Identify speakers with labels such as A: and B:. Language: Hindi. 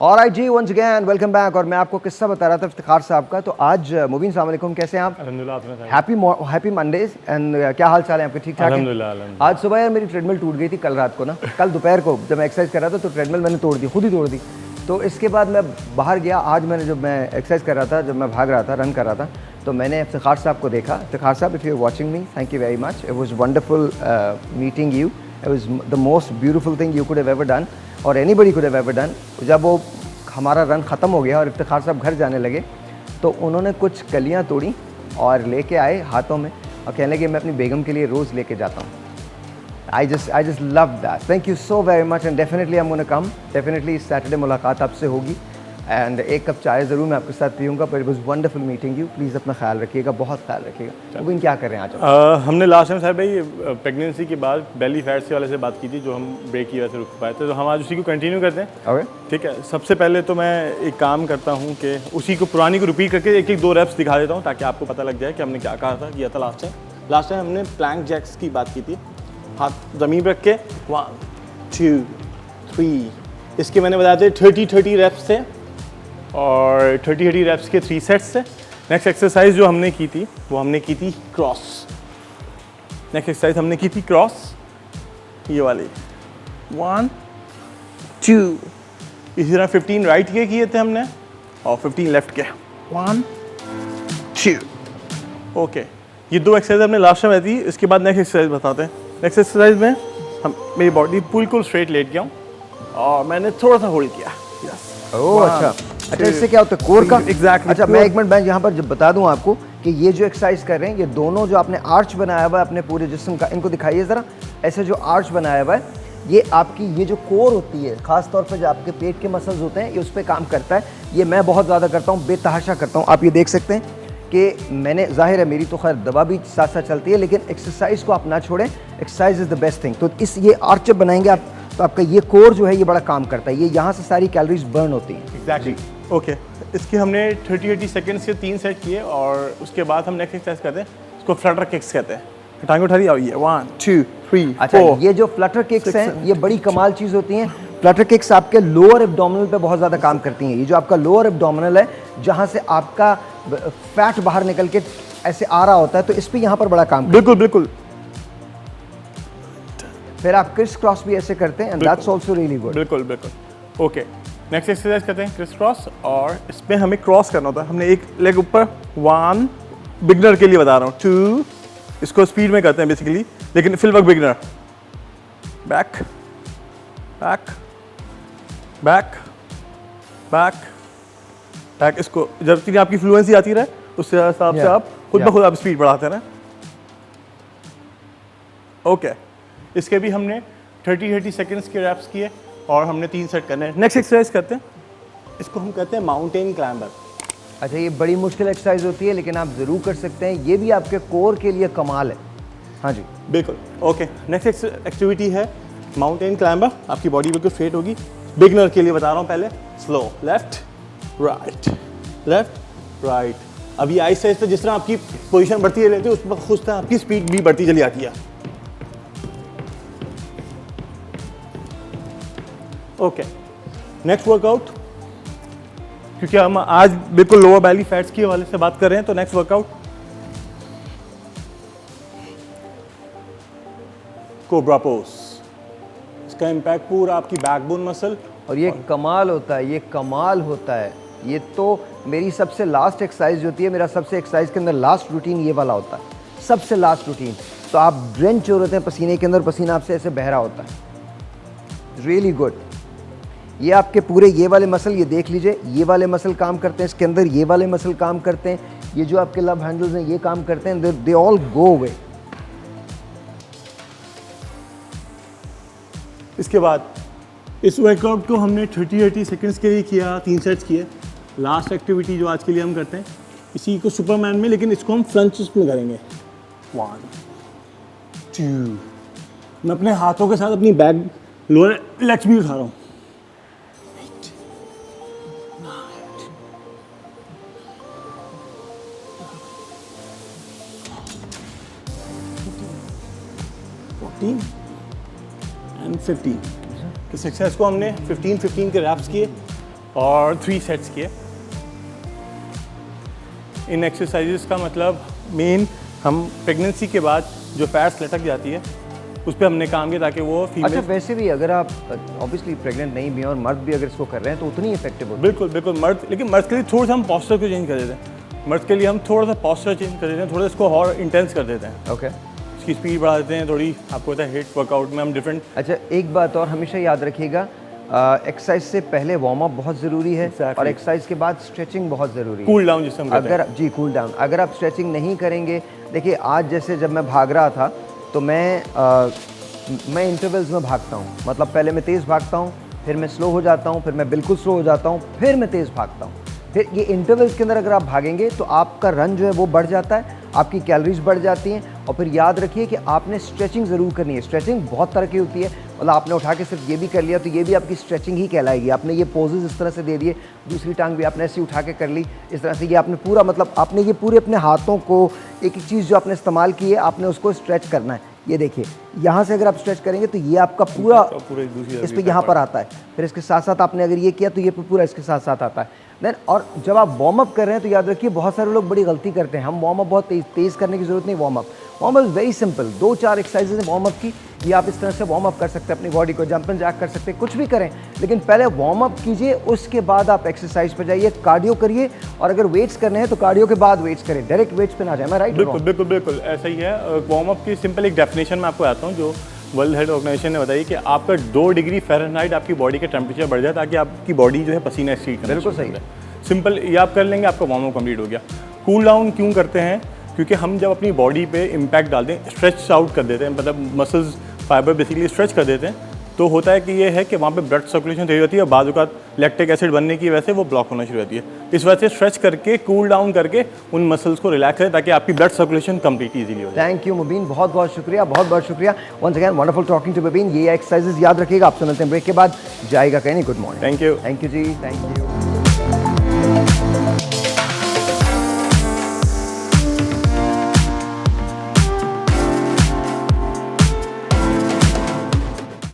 A: ऑलराइट जी, वंस अगेन वेलकम बैक। और मैं आपको किस्सा बता रहा था इफ्तिखार साहब का। तो आज मुबीन अस्सलाम वालेकुम, कैसे हैं आप?
B: अल्हम्दुलिल्लाह।
A: हैप्पी मंडेज एंड क्या हाल चाल है आपके? ठीक ठाक है?
B: अल्हम्दुलिल्लाह।
A: आज सुबह यार मेरी ट्रेडमिल टूट गई थी कल रात को ना। कल दोपहर को जब मैं एक्सरसाइज कर रहा था तो ट्रेडमिल मैंने तोड़ दी, खुद ही तोड़ दी। तो इसके बाद मैं बाहर गया। आज मैंने जब मैं एक्सरसाइज कर रहा था, जब मैं भाग रहा था, रन कर रहा था, तो मैंने इफ्तिखार साहब को देखा। इफ्तिखार साहब, if you are watching me, thank you very much. It was wonderful meeting you. It was the most beautiful thing you could have ever done or anybody could have ever done. जब वो हमारा रन ख़त्म हो गया और इफ्तिखार साहब घर जाने लगे तो उन्होंने कुछ कलियाँ तोड़ी और लेके आए हाथों में और कहने लगे मैं अपनी बेगम के लिए रोज़ लेके जाता हूँ। I just love that. Thank you so very much and definitely I'm going to come. Definitely इस सैटरडे मुलाकात आपसे होगी एंड एक कप चाय ज़रूर मैं आपके साथ पीऊँगा। पर it was wonderful meeting you. Please अपना ख्याल रखिएगा, बहुत ख्याल रखिएगा। वो क्या कर रहे हैं आज?
B: हमने लास्ट टाइम साहब भाई प्रेगनेंसी के बाद बेली फैट्स वाले से बात की थी, जो हम ब्रेक की वजह से रुक पाए थे, तो हम आज उसी को कंटिन्यू करते हैं।
A: ओके,
B: ठीक है। सबसे पहले तो मैं एक काम करता हूँ कि उसी को पुरानी को रिपीट करके एक एक दो रेप्स दिखा देता हूँ ताकि आपको पता लग जाए कि हमने क्या कहा था, किया था लास्ट टाइम हमने प्लैंक जैक्स की बात की थी। हाथ ज़मीन रख के 1 2 3, इसके मैंने बताया थे 30 रेप्स थे और 30 रेप्स के 3 सेट्स थे। नेक्स्ट एक्सरसाइज जो हमने की थी वो हमने की थी क्रॉस। नेक्स्ट एक्सरसाइज हमने की थी क्रॉस, ये वाली 1 2। इसी तरह 15 राइट के किए थे हमने और 15 लेफ्ट के 1 2। ओके, ये दो एक्सरसाइज हमने लास्ट टाइम आई थी। इसके बाद नेक्स्ट एक्सरसाइज बताते हैं। नेक्स्ट एक्सरसाइज में हम मेरी बॉडी बिल्कुल स्ट्रेट लेट गया हूँ और मैंने थोड़ा सा होल्ड किया।
A: ओह अच्छा, इससे क्या होता है कोर का?
B: एग्जैक्टली।
A: अच्छा, मैं एक मिनट मैं यहाँ पर जब बता दूँ आपको कि ये जो एक्सरसाइज कर रहे हैं, ये दोनों जो आपने आर्च बनाया हुआ है अपने पूरे जिस्म का, इनको दिखाइए ज़रा। ऐसे जो आर्च बनाया हुआ है, ये आपकी ये जो कोर होती है, ख़ास तौर पे जो आपके पेट के मसल्स होते हैं, ये उस पर काम करता है। ये मैं बहुत ज़्यादा करता हूँ, बेतहाशा करता हूँ। आप ये देख सकते हैं कि मैंने, जाहिर है मेरी तो खैर दवा भी साथ साथ चलती है, लेकिन एक्सरसाइज को आप ना छोड़ें। Exercise is the best thing. तो इस ये आर्च जब बनाएंगे आप तो आपका ये कोर जो है ये बड़ा काम करता है। ये यहाँ से सारी कैलोरीज बर्न होती हैं।
B: एग्जैक्टली। ओके, इसके हमने 30 सेकंड्स के 3 सेट किए और उसके बाद हम नेक्स्ट एक्सरसाइज करते हैं, इसको फ्लटर किक्स कहते हैं। टांग उठा दी और ये 1 2 3
A: अच्छा
B: 4।
A: ये जो फ्लटर किक्स हैं ये बड़ी कमाल चीज़ होती हैं। फ्लटर किक्स आपके लोअर एब्डोमिनल पे बहुत ज़्यादा काम करती हैं। ये जो आपका लोअर एब्डोमिनल है, जहाँ से आपका फैट बाहर निकल के ऐसे आ रहा होता है, तो इस पर यहाँ पर बड़ा काम करती है।
B: बिल्कुल बिल्कुल।
A: फिर आप क्रिस क्रॉस भी ऐसे करते हैं and that's also really good.
B: बिल्कुल बिल्कुल। ओके, नेक्स्ट एक्सरसाइज करते हैं क्रिस क्रॉस और इसमें हमें क्रॉस करना होता है। हमने एक लेग ऊपर 1, बिगनर के लिए बता रहा हूँ 2, इसको स्पीड में करते हैं बेसिकली, लेकिन fill work beginner. Back back back back back. इसको जब तक आपकी फ्लुएंसी आती रहे उससे हिसाब से आप खुद ब खुद आप स्पीड बढ़ाते रहें। ओके, इसके भी हमने 30 सेकंड्स के रैप्स किए और हमने 3 सेट करने हैं। नेक्स्ट एक्सरसाइज करते हैं, इसको हम कहते हैं माउंटेन क्लाइंबर।
A: अच्छा, ये बड़ी मुश्किल एक्सरसाइज होती है लेकिन आप ज़रूर कर सकते हैं। ये भी आपके कोर के लिए कमाल है। हाँ जी,
B: बिल्कुल। ओके, नेक्स्ट एक्टिविटी है माउंटेन क्लाइंबर। आपकी बॉडी बिल्कुल स्ट्रेट होगी। बिगनर के लिए बता रहा हूँ, पहले स्लो, लेफ्ट राइट। अभी आहिस्ते आहिस्ते जिस तरह आपकी पोजीशन बढ़ती है रहती है, उस पर खुद से आपकी स्पीड भी बढ़ती चली आती है। ओके, नेक्स्ट वर्कआउट, क्योंकि हम आज बिल्कुल लोअर बैली फैट्स के हवाले से बात कर रहे हैं, तो नेक्स्ट वर्कआउट कोबरा पोज। इसका इम्पैक्ट पूरा आपकी बैकबोन मसल
A: और ये कमाल होता है, ये कमाल होता है। ये तो मेरी सबसे लास्ट एक्सरसाइज होती है। मेरा सबसे एक्सरसाइज के अंदर लास्ट रूटीन ये वाला होता है, सबसे लास्ट रूटीन। तो आप ड्रेंच हो रहे हैं पसीने के अंदर, पसीना आपसे ऐसे बह रहा होता है। Really good. ये आपके पूरे ये वाले मसल, ये देख लीजिए, ये वाले मसल काम करते हैं इसके अंदर, ये वाले मसल काम करते हैं, ये जो आपके लव हैंडल्स हैं ये काम करते हैं। They all go away.
B: इसके बाद इस वर्कआउट को हमने 30 सेकंड्स के लिए किया, 3 सेट्स किए। लास्ट एक्टिविटी जो आज के लिए हम करते हैं, इसी को सुपरमैन में, लेकिन इसको हम फ्रंचेस में करेंगे। 1 2। मैं अपने हाथों के साथ अपनी बैक लोअर लेग्स भी उठा रहा हूँ। 14 and 15। इस एक्सरसाइज को हमने 15 के रैप्स किए और 3 सेट्स किए। इन एक्सरसाइजेस का मतलब मेन हम प्रेगनेंसी के बाद जो फैट्स लटक जाती है उस पर हमने काम किया ताकि वो
A: अच्छा,
B: फीमेल।
A: वैसे भी अगर आप ऑब्वियसली प्रेग्नेंट नहीं भी हैं और मर्द भी अगर इसको कर रहे हैं तो उतनी इफेक्टिव होती
B: बिल्कुल बिल्कुल मर्द, लेकिन मर्द के लिए थोड़ा सा हम पॉस्चर को चेंज कर देते हैं। मर्द के लिए हम थोड़ा सा पॉस्चर चेंज कर देते हैं, थोड़ा सा इसको और इंटेंस कर देते हैं।
A: है। ओके।
B: इसकी स्पीड बढ़ा देते हैं थोड़ी। आपको पता है हिट वर्कआउट में हम डिफरेंट।
A: अच्छा, एक बात और हमेशा याद रखिएगा, एक्सरसाइज से पहले वार्म अप बहुत ज़रूरी है
B: Exactly.
A: और एक्सरसाइज के बाद स्ट्रेचिंग बहुत ज़रूरी है।
B: कूल डाउन जिसे हम कहते हैं।
A: अगर जी कूल डाउन, अगर आप स्ट्रेचिंग नहीं करेंगे, देखिए आज जैसे जब मैं भाग रहा था तो मैं इंटरवल्स में भागता हूँ। मतलब पहले मैं तेज़ भागता हूँ, फिर मैं स्लो हो जाता हूँ, फिर मैं बिल्कुल स्लो हो जाता हूँ, फिर मैं तेज़ भागता हूँ। फिर ये इंटरवल्स के अंदर अगर आप भागेंगे तो आपका रन जो है वो बढ़ जाता है, आपकी कैलोरीज बढ़ जाती हैं। और फिर याद रखिए कि आपने स्ट्रेचिंग ज़रूर करनी है। स्ट्रेचिंग बहुत तरह की होती है, मतलब आपने उठा के सिर्फ ये भी कर लिया तो ये भी आपकी स्ट्रेचिंग ही कहलाएगी। आपने ये पोजेज इस तरह से दे दिए, दूसरी टांग भी आपने ऐसी उठा के कर ली, इस तरह से ये आपने पूरा, मतलब आपने ये पूरे अपने हाथों को, एक एक चीज़ जो आपने इस्तेमाल की है आपने उसको स्ट्रेच करना है। ये देखिए, यहाँ से अगर आप स्ट्रेच करेंगे तो ये आपका पूरा इस पर यहाँ पर आता है। फिर इसके साथ साथ आपने अगर ये किया तो ये पूरा इसके साथ साथ आता है। देन और जब आप वार्म अप कर रहे हैं तो याद रखिए, बहुत सारे लोग बड़ी गलती करते हैं। हम वार्म अप बहुत तेज़ करने की ज़रूरत नहीं। Warm up is very simple. 2-4 exercises हैं वार्म अप की, ये आप इस तरह से वार्म अप कर सकते हैं अपनी बॉडी को, जंप एंड जैक कर सकते हैं, कुछ भी करें, लेकिन पहले वार्म अप कीजिए, उसके बाद आप एक्सरसाइज पर जाइए, कार्डियो करिए। और अगर वेट्स करने हैं तो कार्डियो के बाद वेट्स करें, डायरेक्ट वेट्स पे ना जाए। मैं राइट?
B: बिल्कुल बिल्कुल बिल्कुल ऐसा ही है। वार्म अप की सिंपल एक डेफिनेशन मैं आपको आता हूँ जो वर्ल्ड हेल्थ ऑर्गेनाइजेशन ने बताई कि आपका 2 डिग्री फ़ारेनहाइट आपकी बॉडी का टेम्परेचर बढ़ जाए ताकि आपकी बॉडी जो है पसीना एक्सक्रीट करे।
A: बिल्कुल सही है।
B: सिंपल ये आप कर लेंगे, आपका वार्म अप कंप्लीट हो गया। कूल डाउन क्यों करते हैं? क्योंकि हम जब अपनी बॉडी पे इम्पैक्ट डालते हैं, स्ट्रेच आउट कर देते हैं, मतलब मसल्स फाइबर बेसिकली स्ट्रेच कर देते हैं, तो होता है कि ये है कि वहाँ पे ब्लड सर्कुलेशन तेज होती है, बाद का लैक्टिक एसिड बनने की वजह से वो ब्लॉक होना शुरू होती है। इस वजह से स्ट्रेच करके, कूल डाउन करके उन मसल्स को रिलैक्स करें ताकि आपकी ब्लड सर्कुलेशन कंप्लीट इजीली हो जाए।
A: थैंक यू मुबीन, बहुत बहुत शुक्रिया, बहुत बहुत शुक्रिया। Once again wonderful talking to Mubeen. ये एक्सरसाइजेज याद रखिएगा। आपसे मिलते हैं ब्रेक के बाद, जाएगा कहीं नहीं। Good morning.
B: Thank you.
A: Thank you ji, thank you.